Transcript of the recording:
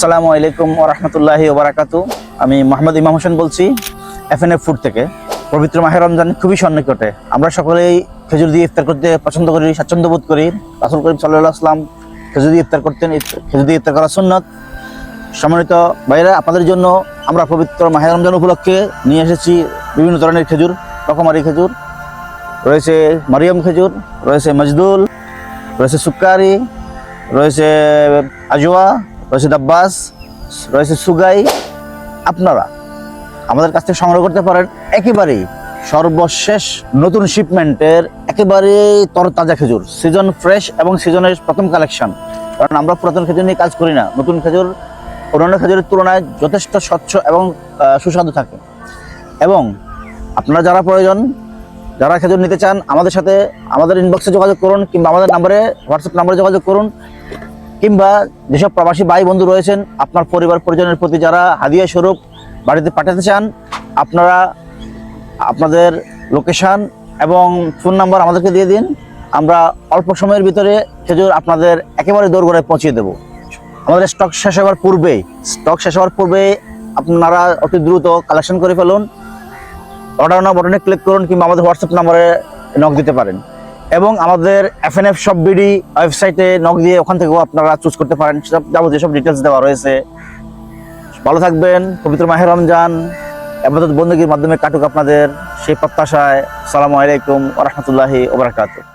আসসালামু আলাইকুম ওয়া রাহমাতুল্লাহি ওয়া বারাকাতুহু। আমি মোহাম্মদ ইমাম হোসেন বলছি এফএনএফ ফুড থেকে। পবিত্র মাহে রমজান খুবই সন্নিকটে। আমরা সকলেই খেজুর দিয়ে ইফতার করতে পছন্দ করি, স্বাচ্ছন্দ্য বোধ করি। রাসূল করিম সাল্লাল্লাহু আলাইহি ওয়াসাল্লাম খেজুর দিয়ে ইফতার করতেন, খেজুর দিয়ে ইফতার করা সুন্নাত। সম্মানিত ভাইরা, আপনাদের জন্য আমরা পবিত্র মাহে রমজান উপলক্ষে নিয়ে এসেছি বিভিন্ন ধরনের খেজুর, রকমারি খেজুর রয়েছে, মারিয়াম খেজুর রয়েছে, মজদুল রয়েছে, সুক্কারি রয়েছে, আজওয়া রয়েছে, দাব্বাস রয়েছে, সুগাই। আপনারা আমাদের কাছ থেকে সংগ্রহ করতে পারেন একেবারেই সর্বশেষ নতুন শিপমেন্টের একেবারে তরতাজা খেজুর, সিজন ফ্রেশ এবং সিজনের প্রথম কালেকশন। কারণ আমরা পুরাতন খেজুর নিয়ে কাজ করি না। নতুন খেজুর পুরনো খেজুরের তুলনায় যথেষ্ট স্বচ্ছ এবং সুস্বাদু থাকে। এবং আপনারা যারা খেজুর নিতে চান আমাদের সাথে আমাদের ইনবক্সে যোগাযোগ করুন, কিংবা আমাদের হোয়াটসঅ্যাপ নাম্বারে যোগাযোগ করুন, কিংবা যেসব প্রবাসী ভাই বন্ধু রয়েছেন আপনার পরিবার পরিজনের প্রতি যারা হাদিয়া স্বরূপ বাড়িতে পাঠাতে চান, আপনারা আপনাদের লোকেশন এবং ফোন নাম্বার আমাদেরকে দিয়ে দিন। আমরা অল্প সময়ের ভিতরে খেজুর আপনাদের একেবারে দোরগোড়ায় পৌঁছিয়ে দেব। আমাদের স্টক শেষ হওয়ার পূর্বে আপনারা অতি দ্রুত কালেকশন করে ফেলুন। অর্ডার নাও বাটনে ক্লিক করুন, কিংবা আমাদের হোয়াটসঅ্যাপ নাম্বারে নক দিতে পারেন। এবং আমাদের এফএনএফ শপ বিডি ওয়েবসাইটে নক দিয়ে ওখান থেকেও আপনারা চুজ করতে পারেন। যাবতীয় সব ডিটেলস দেওয়া রয়েছে। ভালো থাকবেন। পবিত্র মাহে রমজান ইবাদত বন্দেগীর মাধ্যমে কাটুক আপনাদের সেই প্রত্যাশায়। আসসালামু আলাইকুম ওয়া রাহমাতুল্লাহি ওয়া বারাকাতুহু।